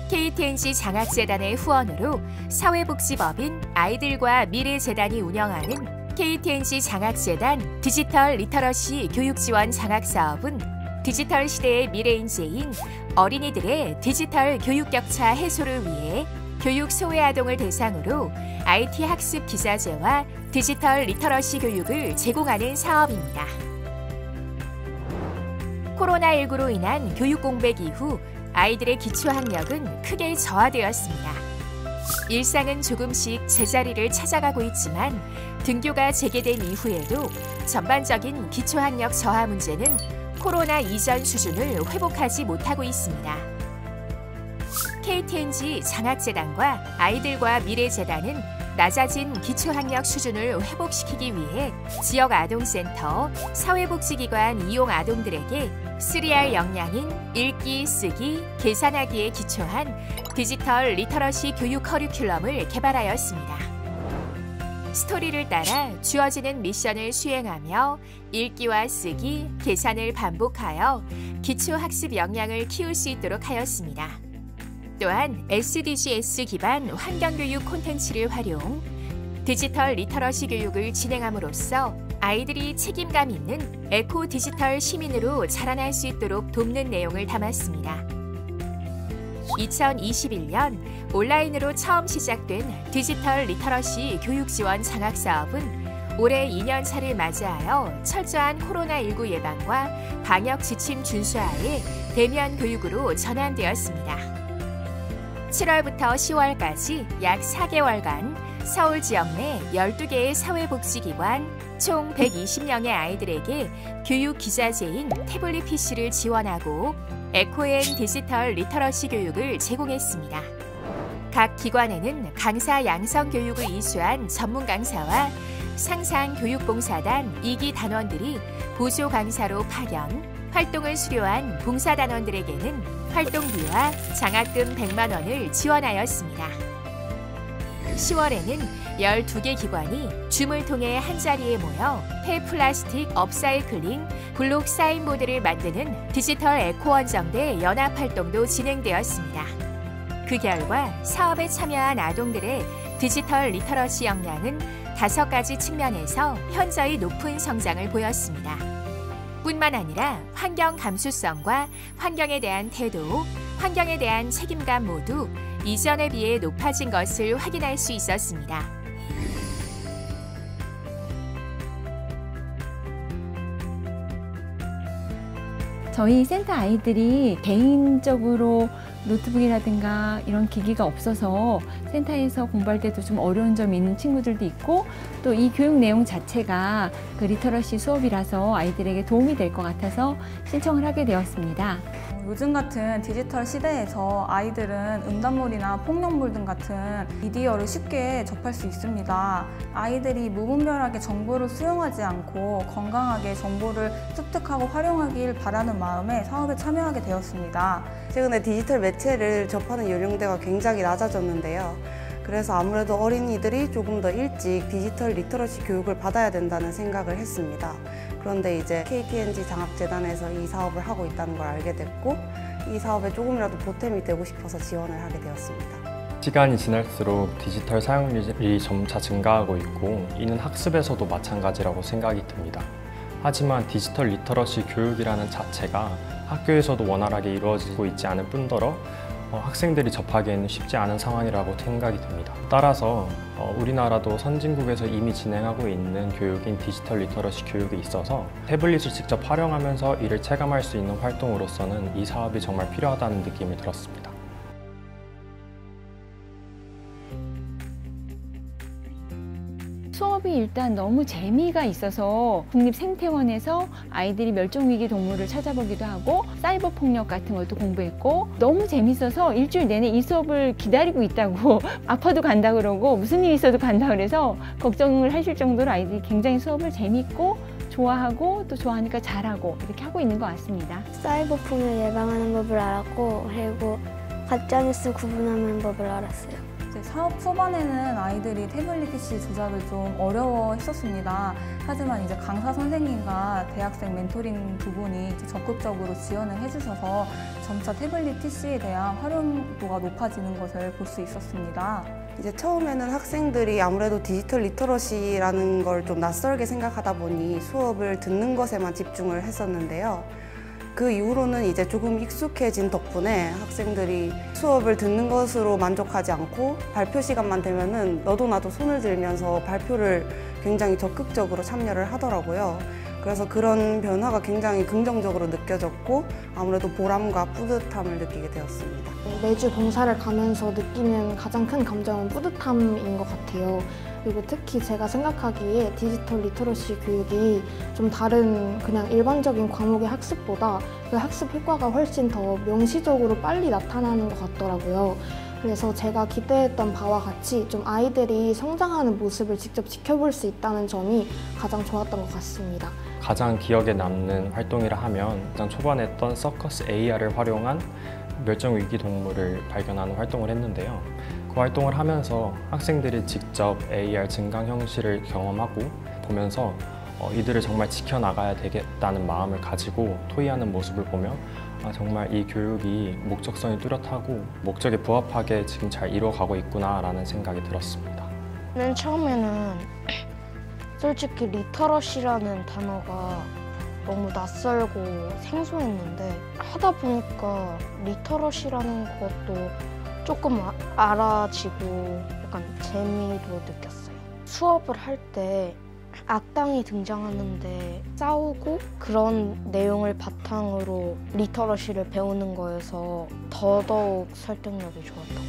KTNG 장학재단의 후원으로 사회복지법인 아이들과 미래재단이 운영하는 KTNG 장학재단 디지털 리터러시 교육지원 장학사업은 디지털 시대의 미래인재인 어린이들의 디지털 교육 격차 해소를 위해 교육 소외 아동을 대상으로 IT 학습 기자재와 디지털 리터러시 교육을 제공하는 사업입니다. 코로나19로 인한 교육 공백 이후 아이들의 기초학력은 크게 저하되었습니다. 일상은 조금씩 제자리를 찾아가고 있지만 등교가 재개된 이후에도 전반적인 기초학력 저하 문제는 코로나 이전 수준을 회복하지 못하고 있습니다. KTNG 장학재단과 아이들과 미래재단은 낮아진 기초학력 수준을 회복시키기 위해 지역 아동센터, 사회복지기관 이용 아동들에게 3R 역량인 읽기, 쓰기, 계산하기에 기초한 디지털 리터러시 교육 커리큘럼을 개발하였습니다. 스토리를 따라 주어지는 미션을 수행하며 읽기와 쓰기, 계산을 반복하여 기초학습 역량을 키울 수 있도록 하였습니다. 또한 SDGs 기반 환경교육 콘텐츠를 활용, 디지털 리터러시 교육을 진행함으로써 아이들이 책임감 있는 에코 디지털 시민으로 자라날 수 있도록 돕는 내용을 담았습니다. 2021년 온라인으로 처음 시작된 디지털 리터러시 교육 지원 장학 사업은 올해 2년차를 맞이하여 철저한 코로나19 예방과 방역 지침 준수하에 대면 교육으로 전환되었습니다. 7월부터 10월까지 약 4개월간 서울 지역 내 12개의 사회복지기관 총 120명의 아이들에게 교육 기자재인 태블릿 PC를 지원하고 에코앤 디지털 리터러시 교육을 제공했습니다. 각 기관에는 강사 양성 교육을 이수한 전문 강사와 상상교육봉사단 2기 단원들이 보조 강사로 파견, 활동을 수료한 봉사단원들에게는 활동비와 장학금 100만 원을 지원하였습니다. 10월에는 12개 기관이 줌을 통해 한자리에 모여 폐플라스틱 업사이클링, 블록 사인보드를 만드는 디지털 에코원정대 연합활동도 진행되었습니다. 그 결과 사업에 참여한 아동들의 디지털 리터러시 역량은 5가지 측면에서 현저히 높은 성장을 보였습니다. 뿐만 아니라 환경 감수성과 환경에 대한 태도, 환경에 대한 책임감 모두 이전에 비해 높아진 것을 확인할 수 있었습니다. 저희 센터 아이들이 개인적으로 노트북이라든가 이런 기기가 없어서 센터에서 공부할 때도 좀 어려운 점이 있는 친구들도 있고, 또 이 교육 내용 자체가 그 리터러시 수업이라서 아이들에게 도움이 될 것 같아서 신청을 하게 되었습니다. 요즘 같은 디지털 시대에서 아이들은 음란물이나 폭력물 등 같은 미디어를 쉽게 접할 수 있습니다. 아이들이 무분별하게 정보를 수용하지 않고 건강하게 정보를 습득하고 활용하길 바라는 마음에 사업에 참여하게 되었습니다. 최근에 디지털 매체를 접하는 연령대가 굉장히 낮아졌는데요. 그래서 아무래도 어린이들이 조금 더 일찍 디지털 리터러시 교육을 받아야 된다는 생각을 했습니다. 그런데 이제 KTNG 장학재단에서 이 사업을 하고 있다는 걸 알게 됐고, 이 사업에 조금이라도 보탬이 되고 싶어서 지원을 하게 되었습니다. 시간이 지날수록 디지털 사용률이 점차 증가하고 있고, 이는 학습에서도 마찬가지라고 생각이 듭니다. 하지만 디지털 리터러시 교육이라는 자체가 학교에서도 원활하게 이루어지고 있지 않을 뿐더러 학생들이 접하기에는 쉽지 않은 상황이라고 생각이 듭니다. 따라서 우리나라도 선진국에서 이미 진행하고 있는 교육인 디지털 리터러시 교육이 있어서 태블릿을 직접 활용하면서 이를 체감할 수 있는 활동으로서는 이 사업이 정말 필요하다는 느낌이 들었습니다. 수업이 일단 너무 재미가 있어서 국립생태원에서 아이들이 멸종위기 동물을 찾아보기도 하고 사이버 폭력 같은 것도 공부했고, 너무 재밌어서 일주일 내내 이 수업을 기다리고 있다고 아파도 간다 그러고 무슨 일이 있어도 간다 그래서 걱정을 하실 정도로 아이들이 굉장히 수업을 재밌고 좋아하고 또 좋아하니까 잘하고 이렇게 하고 있는 것 같습니다. 사이버 폭력 예방하는 법을 알았고, 그리고 가짜뉴스 구분하는 법을 알았어요. 사업 초반에는 아이들이 태블릿 PC 조작을 좀 어려워했었습니다. 하지만 이제 강사 선생님과 대학생 멘토링 두 분이 이제 적극적으로 지원을 해주셔서 점차 태블릿 PC에 대한 활용도가 높아지는 것을 볼 수 있었습니다. 이제 처음에는 학생들이 아무래도 디지털 리터러시라는 걸 좀 낯설게 생각하다 보니 수업을 듣는 것에만 집중을 했었는데요. 그 이후로는 이제 조금 익숙해진 덕분에 학생들이 수업을 듣는 것으로 만족하지 않고 발표 시간만 되면은 너도 나도 손을 들면서 발표를 굉장히 적극적으로 참여를 하더라고요. 그래서 그런 변화가 굉장히 긍정적으로 느껴졌고 아무래도 보람과 뿌듯함을 느끼게 되었습니다. 매주 봉사를 가면서 느끼는 가장 큰 감정은 뿌듯함인 것 같아요. 그리고 특히 제가 생각하기에 디지털 리터러시 교육이 좀 다른 그냥 일반적인 과목의 학습보다 그 학습 효과가 훨씬 더 명시적으로 빨리 나타나는 것 같더라고요. 그래서 제가 기대했던 바와 같이 좀 아이들이 성장하는 모습을 직접 지켜볼 수 있다는 점이 가장 좋았던 것 같습니다. 가장 기억에 남는 활동이라 하면 가장 초반에 했던 서커스 AR을 활용한 멸종위기 동물을 발견하는 활동을 했는데요. 그 활동을 하면서 학생들이 직접 AR 증강 현실을 경험하고 보면서 이들을 정말 지켜나가야 되겠다는 마음을 가지고 토의하는 모습을 보며 정말 이 교육이 목적성이 뚜렷하고 목적에 부합하게 지금 잘 이루어가고 있구나라는 생각이 들었습니다. 맨 처음에는 솔직히 리터러시라는 단어가 너무 낯설고 생소했는데 하다 보니까 리터러시라는 것도 조금 알아지고 약간 재미도 느꼈어요. 수업을 할 때 악당이 등장하는데 싸우고 그런 내용을 바탕으로 리터러시를 배우는 거여서 더더욱 설득력이 좋았던 것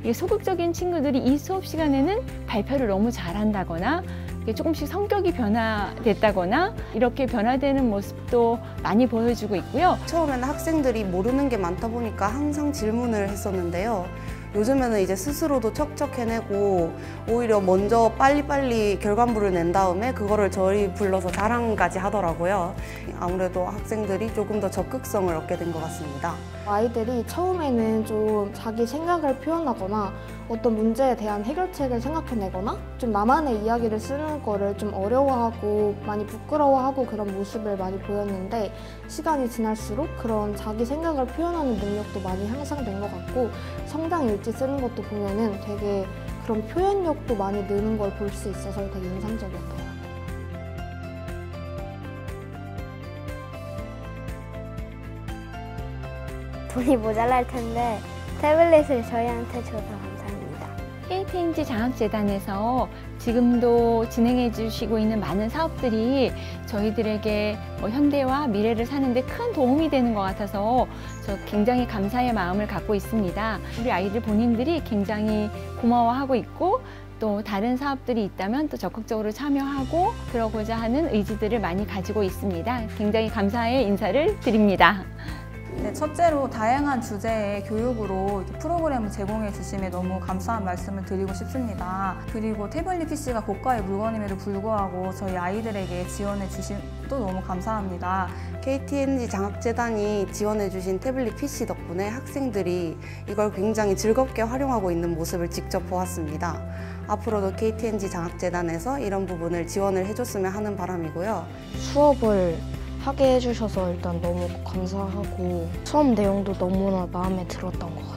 같아요. 소극적인 친구들이 이 수업 시간에는 발표를 너무 잘한다거나 조금씩 성격이 변화됐다거나 이렇게 변화되는 모습도 많이 보여주고 있고요. 처음에는 학생들이 모르는 게 많다 보니까 항상 질문을 했었는데요. 요즘에는 이제 스스로도 척척 해내고 오히려 먼저 빨리빨리 결과물을 낸 다음에 그거를 저희 불러서 자랑까지 하더라고요. 아무래도 학생들이 조금 더 적극성을 얻게 된 것 같습니다. 아이들이 처음에는 좀 자기 생각을 표현하거나 어떤 문제에 대한 해결책을 생각해내거나 좀 나만의 이야기를 쓰는 거를 좀 어려워하고 많이 부끄러워하고 그런 모습을 많이 보였는데 시간이 지날수록 그런 자기 생각을 표현하는 능력도 많이 향상된 것 같고 성장 일지 쓰는 것도 보면은 되게 그런 표현력도 많이 느는 걸 볼 수 있어서 되게 인상적이었던 것 같아요. 돈이 모자랄 텐데 태블릿을 저희한테 줘서 감사합니다. KTNG 장학재단에서 지금도 진행해 주시고 있는 많은 사업들이 저희들에게 현대와 미래를 사는데 큰 도움이 되는 것 같아서 저 굉장히 감사의 마음을 갖고 있습니다. 우리 아이들 본인들이 굉장히 고마워하고 있고 또 다른 사업들이 있다면 또 적극적으로 참여하고 그러고자 하는 의지들을 많이 가지고 있습니다. 굉장히 감사의 인사를 드립니다. 네, 첫째로 다양한 주제의 교육으로 프로그램을 제공해 주심에 너무 감사한 말씀을 드리고 싶습니다. 그리고 태블릿 PC가 고가의 물건임에도 불구하고 저희 아이들에게 지원해 주심도 너무 감사합니다. KTNG 장학재단이 지원해 주신 태블릿 PC 덕분에 학생들이 이걸 굉장히 즐겁게 활용하고 있는 모습을 직접 보았습니다. 앞으로도 KTNG 장학재단에서 이런 부분을 지원을 해줬으면 하는 바람이고요. 수업을 하게 해주셔서 일단 너무 감사하고 수업 내용도 너무나 마음에 들었던 것 같아요.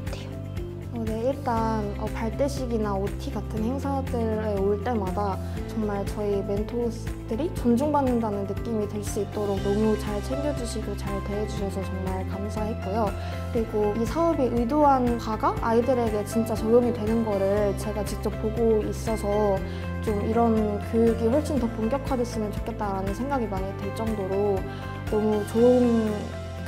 네, 일단 발대식이나 OT 같은 행사들에 올 때마다 정말 저희 멘토들이 존중받는다는 느낌이 들 수 있도록 너무 잘 챙겨주시고 잘 대해주셔서 정말 감사했고요. 그리고 이 사업이 의도한 바가 아이들에게 진짜 적용이 되는 거를 제가 직접 보고 있어서 좀 이런 교육이 훨씬 더 본격화됐으면 좋겠다라는 생각이 많이 들 정도로 너무 좋은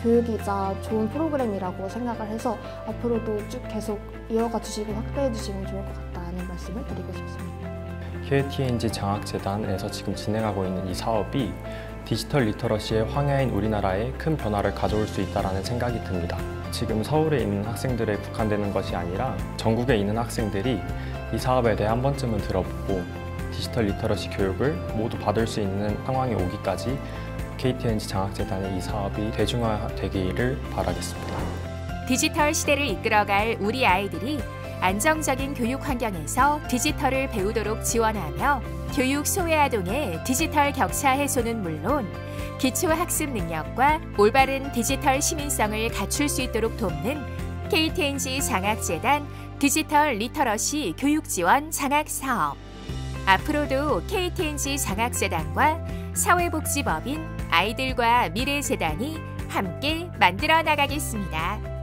교육이자 좋은 프로그램이라고 생각을 해서 앞으로도 쭉 계속 이어가 주시고 확대해 주시면 좋을 것 같다는 말씀을 드리고 싶습니다. KTNG 장학재단에서 지금 진행하고 있는 이 사업이 디지털 리터러시의 황야인 우리나라에 큰 변화를 가져올 수 있다는 생각이 듭니다. 지금 서울에 있는 학생들에 국한되는 것이 아니라 전국에 있는 학생들이 이 사업에 대해 한 번쯤은 들어보고 디지털 리터러시 교육을 모두 받을 수 있는 상황이 오기까지 KTNG 장학재단의 이 사업이 대중화되기를 바라겠습니다. 디지털 시대를 이끌어갈 우리 아이들이 안정적인 교육 환경에서 디지털을 배우도록 지원하며 교육 소외아동의 디지털 격차 해소는 물론 기초 학습 능력과 올바른 디지털 시민성을 갖출 수 있도록 돕는 KTNG 장학재단 디지털 리터러시 교육 지원 장학 사업. 앞으로도 KTNG 장학재단과 사회복지법인 아이들과 미래재단이 함께 만들어 나가겠습니다.